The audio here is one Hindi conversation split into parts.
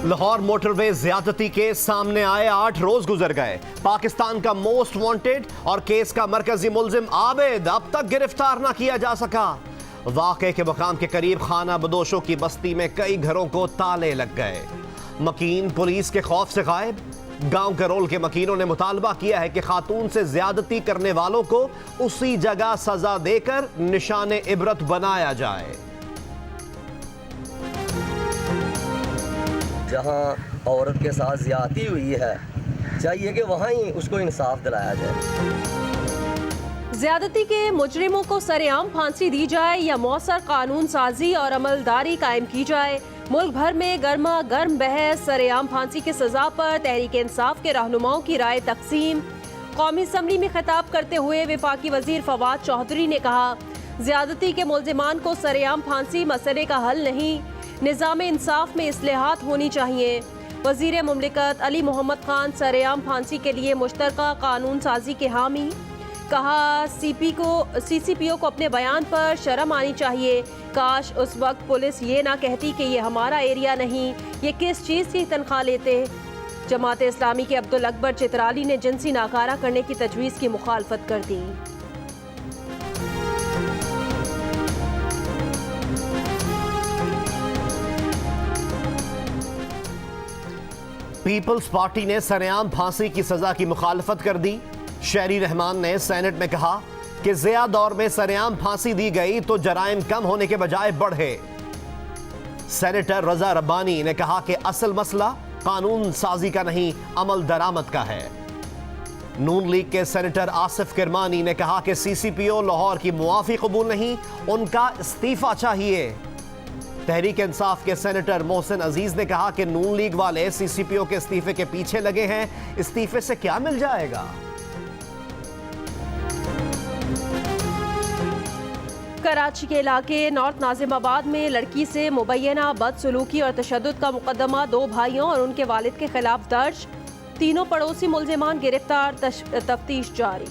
लाहौर मोटरवे ज्यादती केस सामने आए 8 रोज गुजर गए। पाकिस्तान का मोस्ट वांटेड और केस का मरकजी मुलजिम आबिद अब तक गिरफ्तार न किया जा सका। वाक़े के मकाम के करीब खाना बदोशों की बस्ती में कई घरों को ताले लग गए। मकीन पुलिस के खौफ से गायब। गांव करोल के मकीनों ने मुतालबा किया है कि खातून से ज्यादती करने वालों को उसी जगह सजा देकर निशाने इबरत बनाया जाए। जहां औरत के साथ ज्यादती हुई है, चाहिए कि वहां ही उसको इंसाफ दिलाया जाए। ज्यादती के मुजरिमों को सरेआम फांसी दी जाए या मौसर कानून साजी और अमलदारी कायम की जाए। मुल्क भर में गर्मा गर्म बहस। सरेआम फांसी की सजा पर तहरीक इंसाफ के रहनुमाओं की राय तकसीम। कौमी असम्बली में खिताब करते हुए वफाकी वजीर फवाद चौधरी ने कहा, ज्यादती के मुलजिमान को सरेआम फांसी मसले का हल नहीं, निज़ाम इंसाफ में इस्लाहात होनी चाहिए। वजीर मुमलिकत अली मोहम्मद खान सरेआम फांसी के लिए मुश्तरका कानून साजी के हामी। कहा, CCPO को अपने बयान पर शर्म आनी चाहिए। काश उस वक्त पुलिस ये ना कहती कि ये हमारा एरिया नहीं, ये किस चीज़ की तनख्वाह लेते। जमात इस्लामी के अब्दुल अकबर चित्राली ने जिनसी नाकारा करने की तजवीज़ की मुखालफत कर दी। पीपल्स पार्टी ने सरेआम फांसी की सजा की मुखालफत कर दी। शहरी रहमान ने सेनेट में कहा कि ज़िया दौर में सरेआम फांसी दी गई तो जराइम कम होने के बजाय बढ़े। सेनेटर रजा रब्बानी ने कहा कि असल मसला कानून साजी का नहीं, अमल दरामद का है। नून लीग के सेनेटर आसिफ किरमानी ने कहा कि CCPO लाहौर की मुआफी कबूल नहीं, उनका इस्तीफा चाहिए। तहरीक इंसाफ के सेनेटर मोहसिन अजीज ने कहा कि नून लीग वाले CCPO के इस्तीफे के पीछे लगे हैं, इस्तीफे से क्या मिल जाएगा। कराची के इलाके नॉर्थ नाजिमाबाद में लड़की से मुबैना बदसलूकी और तशद्दुद का मुकदमा 2 भाइयों और उनके वालिद के खिलाफ दर्ज। 3 पड़ोसी मुलजिमान गिरफ्तार, तफ्तीश जारी।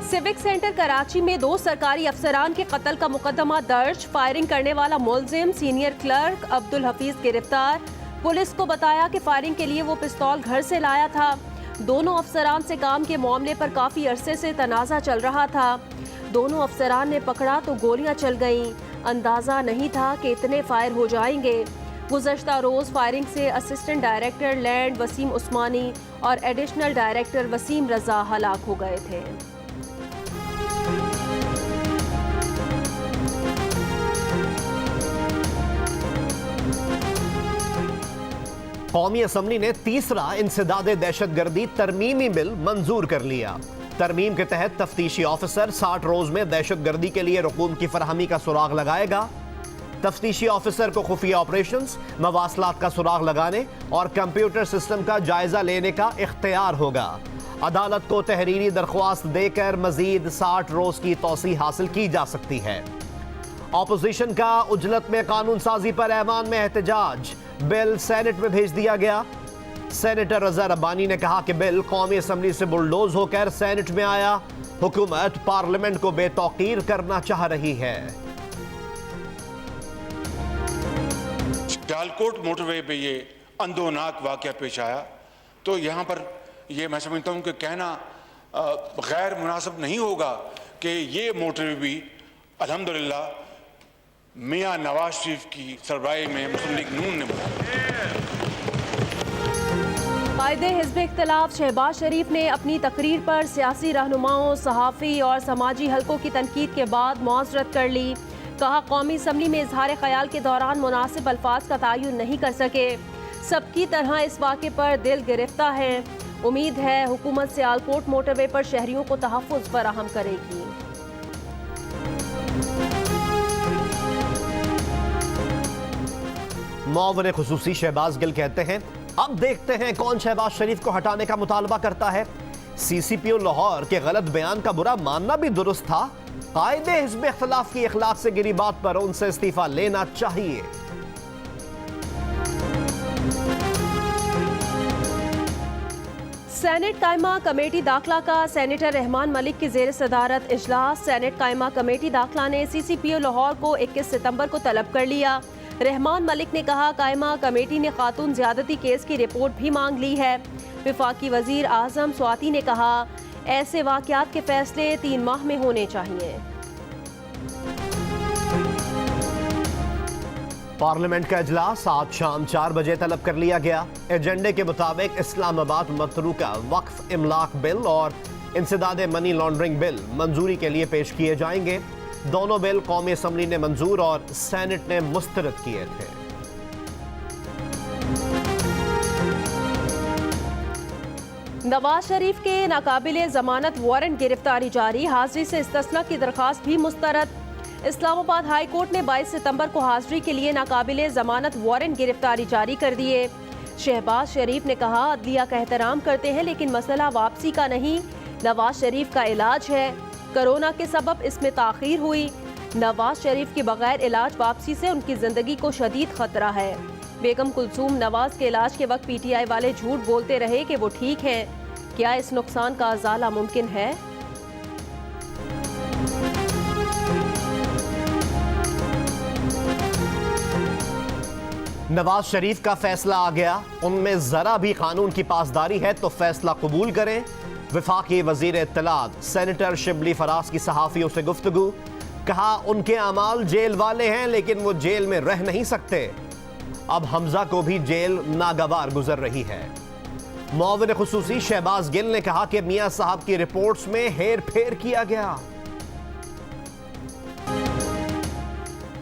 सिविक सेंटर कराची में 2 सरकारी अफसरान के कत्ल का मुकदमा दर्ज। फायरिंग करने वाला मुलजिम सीनियर क्लर्क अब्दुल हफीज गिरफ्तार। पुलिस को बताया कि फायरिंग के लिए वो पिस्तौल घर से लाया था। दोनों अफसरान से काम के मामले पर काफी अरसे से तनाज़ा चल रहा था। दोनों अफसरान ने पकड़ा तो गोलियां चल गईं। अंदाजा नहीं था कि इतने फायर हो जाएंगे। गुज़श्ता रोज फायरिंग से असिस्टेंट डायरेक्टर लैंड वसीम उस्मानी और एडिशनल डायरेक्टर वसीम रजा हलाक हो गए थे। कौमी असम्बली ने तीसरा इंसदादे दहशतगर्दी तरमीमी बिल मंजूर कर लिया। तरमीम के तहत तफ्तीशी ऑफिसर 60 रोज में दहशतगर्दी के लिए रकूम की फराहमी का सुराग लगाएगा। तफ्तीशी ऑफिसर को खुफिया ऑपरेशंस, मवासलात का सुराग लगाने और कंप्यूटर सिस्टम का जायजा लेने का इख्तियार होगा। अदालत को तहरीरी दरख्वास्त देकर मजीद 60 रोज की तौसी हासिल की जा सकती है। ऑपोजिशन का उजलत में कानून साजी पर ऐवान में एहतजाज। बिल सेनेट में भेज दिया गया। सेनेटर रजा रब्बानी ने कहा कि बिल कौमी असम्बली से बुलडोज होकर सेनेट में आया। हुकूमत पार्लियामेंट को बेतौकीर करना चाह रही है। सियालकोट मोटरवे पे ये अंदोनाक वाकया पेश आया, तो यहाँ पर ये मैं समझता हूँ कि कहना गैर मुनासिब नहीं होगा कि ये मोटरवे भी अल्हम्दुलिल्लाह मियाँ नवाज शरीफ की सरबराही में मुस्लिम लीग नून ने बनाया। कायदे हिज़्ब इख्तिलाफ शहबाज शरीफ ने अपनी तकरीर पर सियासी रहनुमाओं, सहाफ़ी और समाजी हलकों की तनकीद के बाद मुआज़रत कर ली। कहा, कौमी असम्बली में इजहार ख्याल के दौरान मुनासिब अल्फाज का तयन नहीं कर सके। सबकी तरह इस वाक़े पर दिल गिरफ्ता है। उम्मीद है हुकूमत सियालकोट मोटरवे पर शहरियों को तहफ़्फ़ुज़ फराहम करेगी। मुआविन खुसूसी शहबाज गिल कहते हैं, अब देखते हैं कौन शहबाज शरीफ को हटाने का मुतालबा करता है। CCPO लाहौर के गलत बयान का बुरा मानना भी दुरुस्त था। कायदे हिज़्ब इख्तिलाफ की इखलाक से गिरी बात पर उनसे इस्तीफा लेना चाहिए। सेनेट कायमा कमेटी दाखिला का सेनेटर रहमान मलिक की ज़ेर सदारत इजलास। सेनेट कायमा कमेटी दाखिला ने CCPO लाहौर को 21 सितंबर को तलब कर लिया। रहमान मलिक ने कहा कायमा कमेटी ने खातून ज्यादती केस की रिपोर्ट भी मांग ली है। वफाकी वजीर आजम स्वाति ने कहा ऐसे वाकयात के फैसले 3 माह में होने चाहिए। पार्लियामेंट का इजलास आज शाम 4 बजे तलब कर लिया गया। एजेंडे के मुताबिक इस्लामाबाद मतरूका वक्फ इमलाक बिल और इंसदाद मनी लॉन्ड्रिंग बिल मंजूरी के लिए पेश किए जाएंगे। दोनों बिल कौमी असम्बली ने मंजूर और सेनेट ने मुस्तरद किए थे। नवाज शरीफ के नाकाबिले जमानत वारंट गिरफ्तारी जारी, हाजिरी से इस्तिस्ना की दरखास्त भी मुस्तरद। इस्लामाबाद हाई कोर्ट ने 22 सितंबर को हाजिरी के लिए नाकाबिले जमानत वारंट गिरफ्तारी जारी कर दिए। शहबाज शरीफ ने कहा अदलिया का एहतराम करते हैं लेकिन मसला वापसी का नहीं, नवाज शरीफ का इलाज है। कोरोना के सबब इसमें ताखीर हुई। नवाज शरीफ के बगैर इलाज वापसी से उनकी जिंदगी को शदीद खतरा है। बेगम कुलसूम नवाज के इलाज के वक्त PTI वाले झूठ बोलते रहे कि वो ठीक हैं। क्या इस नुकसान का अजाला मुमकिन है? नवाज शरीफ का फैसला आ गया, उनमें जरा भी कानून की पासदारी है तो फैसला कबूल करें। वफाकी वजीर इत्तलात सेनेटर शिबली फराज की सहाफियों से गुफ्तगू, कहा उनके अमाल जेल वाले हैं लेकिन वो जेल में रह नहीं सकते। अब हमजा को भी जेल नागवार गुजर रही है। मुआविन खुसूसी शहबाज गिल ने कहा कि मियां साहब की रिपोर्ट्स में हेर फेर किया गया।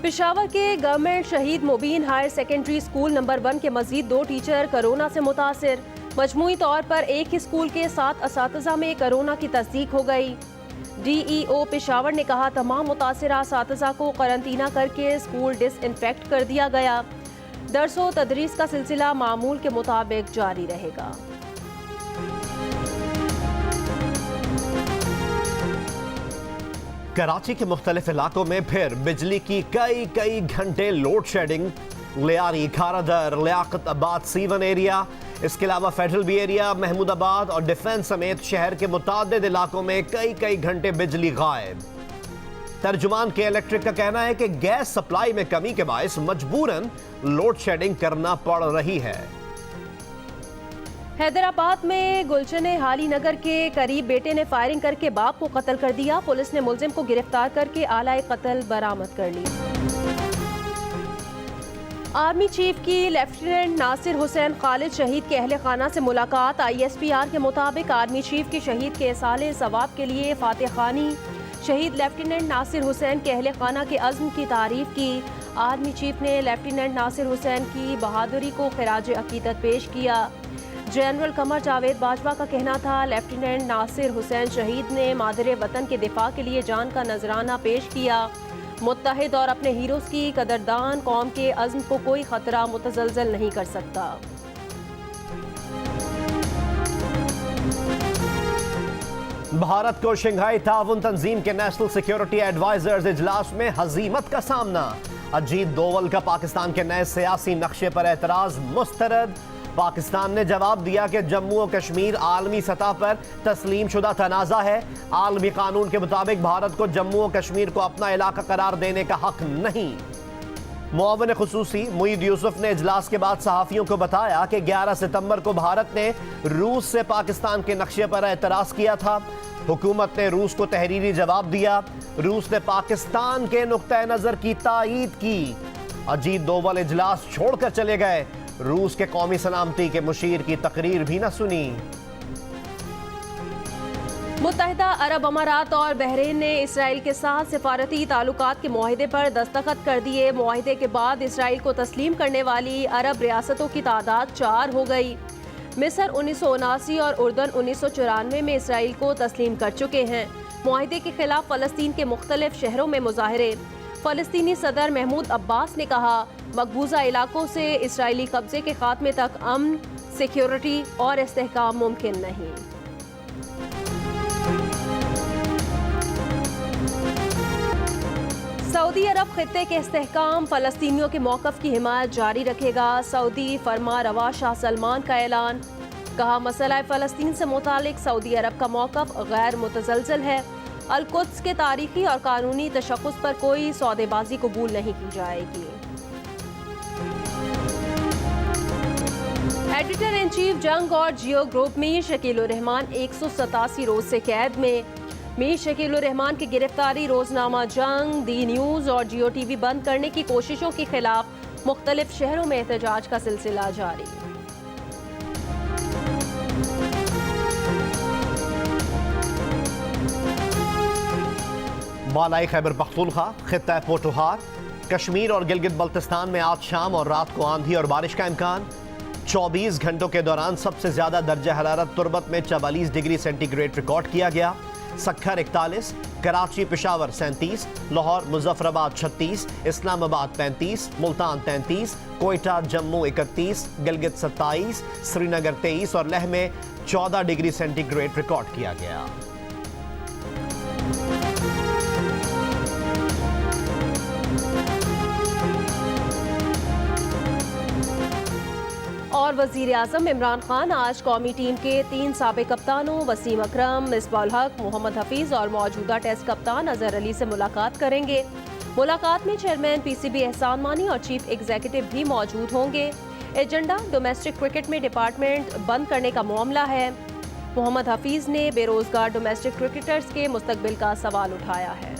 पेशावर के गवर्नमेंट शहीद मुबीन हायर सेकेंडरी स्कूल नंबर 1 के मजीद 2 टीचर कोरोना से मुतासिर। मजमूई तौर पर एक ही स्कूल के 7 असातिज़ा में कोरोना की तस्दीक हो गई। DEO पेशावर ने कहा तमाम मुतासिरा असातिज़ा को करंतना करके स्कूल डिसइंफेक्ट कर दिया गया। दरसो तदरीस का सिलसिला मामूल के मुताबिक जारी रहेगा। कराची के मुख्तलिफ इलाकों में फिर बिजली की कई घंटे लोड शेडिंग। लियारी, खारादर, लियाकत आबाद, सीवन एरिया, इसके अलावा फेडरल बी एरिया, महमूदाबाद और डिफेंस समेत शहर के मुतादिद इलाकों में कई घंटे बिजली गायब। तर्जुमान के इलेक्ट्रिक का कहना है कि गैस सप्लाई में कमी के बायस मजबूरन लोड शेडिंग करना पड़ रही है। हैदराबाद में गुलशन हाली नगर के करीब बेटे ने फायरिंग करके बाप को कत्ल कर दिया। पुलिस ने मुलजिम को गिरफ्तार करके आलाए कत्ल बरामद कर ली। आर्मी चीफ की लेफ्टिनेंट नासिर हुसैन खालिद शहीद के अहले खाना से मुलाकात। ISPR के मुताबिक आर्मी चीफ की शहीद के साले सवाब के लिए फातिह खानी। शहीद लेफ्टिनेंट नासिर हुसैन के अहले खाना के अज़्म की तारीफ की। आर्मी चीफ ने लेफ्टिनेंट नासिर हुसैन की बहादुरी को खिराज अकीदत पेश किया। जनरल कमर जावेद बाजवा का कहना था लेफ्टिनेंट नासिर हुसैन शहीद ने मादरे वतन के दिफा के लिए जान का नजराना पेश किया। मुत्तहिद और अपने हीरोज की कदरदान कौम के अज़्म को कोई खतरा मुतज़लज़ल नहीं कर सकता। भारत को शंघाई ताउन तंजीम के नेशनल सिक्योरिटी एडवाइजर्स इजलास में हजीमत का सामना। अजीत दोवल का पाकिस्तान के नए सियासी नक्शे पर एतराज मुस्तरद। पाकिस्तान ने जवाब दिया कि जम्मू और कश्मीर आलमी सतह पर तस्लीम शुदा तनाज़ा है। आलमी कानून के मुताबिक भारत को जम्मू और कश्मीर को अपना इलाका करार देने का हक नहीं। मुआविन खुसूसी मुईद यूसुफ ने इजलास के बाद सहाफियों को बताया कि 11 सितंबर को भारत ने रूस से पाकिस्तान के नक्शे पर एतराज़ किया था। हुकूमत ने रूस को तहरीरी जवाब दिया। रूस ने पाकिस्तान के नुक्ता नज़र की तायीद की। अजीत दोवल इजलास छोड़कर चले गए। रूस के कौमी सलामती के मुशीर की तकरीर भी न सुनी। मुत्तहिदा अरब अमारात और बहरीन ने इसराइल के साथ सिफारती ताल्लुकात के मुआहिदे पर दस्तखत कर दिए। मुआहिदे के बाद इसराइल को तस्लीम करने वाली अरब रियासतों की तादाद 4 हो गई। मिस्र 1979 और उर्दन 1994 में इसराइल को तस्लीम कर चुके हैं। मुआहिदे के खिलाफ फ़लस्तीन के मुख्तलिफ शहरों में मुजाहरे। फ़लस्तीनी सदर महमूद अब्बास ने कहा मकबूजा इलाकों से इसराइली कब्जे के खात्मे तक अमन, सिक्योरिटी और इस्तेहकाम मुमकिन नहीं। सऊदी अरब खित्ते के इस्तेहकाम, फ़लस्तीनियों के मौक़िफ़ की हिमायत जारी रखेगा। सऊदी फरमा रवा शाह सलमान का ऐलान। कहा मसला फ़लस्तीन से मुतालिक सऊदी अरब का मौक़िफ़ गैर मुतज़लज़ल है। अल-कुद्स के तारीखी और कानूनी तशख़्ख़ुस पर कोई सौदेबाजी कबूल नहीं की जाएगी। एडिटर इन चीफ जंग और जियो ग्रुप मीर शकील उर रहमान 187 रोज से कैद में। मीर शकील उर रहमान की गिरफ्तारी रोजनामा जंग, दी न्यूज और जियो टीवी बंद करने की कोशिशों के खिलाफ मुख्तलिफ शहरों में एहतजाज का सिलसिला जारी। मालाई खैबर पख्तूनख्वा, खित्ता पोटोहार, कश्मीर और गिलगित बल्तिस्तान में आज शाम और रात को आंधी और बारिश का इम्कान। 24 घंटों के दौरान सबसे ज्यादा दर्जा हरारत तुर्बत में 44 डिग्री सेंटीग्रेड रिकॉर्ड किया गया। सक्खर 41, कराची पेशावर 37, लाहौर मुजफ्फराबाद 36, इस्लामाबाद 35, मुल्तान 33, कोयटा जम्मू 31, गिलगित 27, श्रीनगर 23 और लेह में 14 डिग्री सेंटीग्रेड रिकॉर्ड किया गया। और वजीर आजम इमरान खान आज कौमी टीम के 3 साबिक कप्तानों वसीम अकरम, मिसबाउल हक, मोहम्मद हफीज और मौजूदा टेस्ट कप्तान अजहर अली से मुलाकात करेंगे। मुलाकात में चेयरमैन पीसीबी एहसान मानी और चीफ एग्जीक्यूटिव भी मौजूद होंगे। एजेंडा डोमेस्टिक क्रिकेट में डिपार्टमेंट बंद करने का मामला है। मोहम्मद हफीज ने बेरोजगार डोमेस्टिक क्रिकेटर्स के मुस्तकबिल का सवाल उठाया है।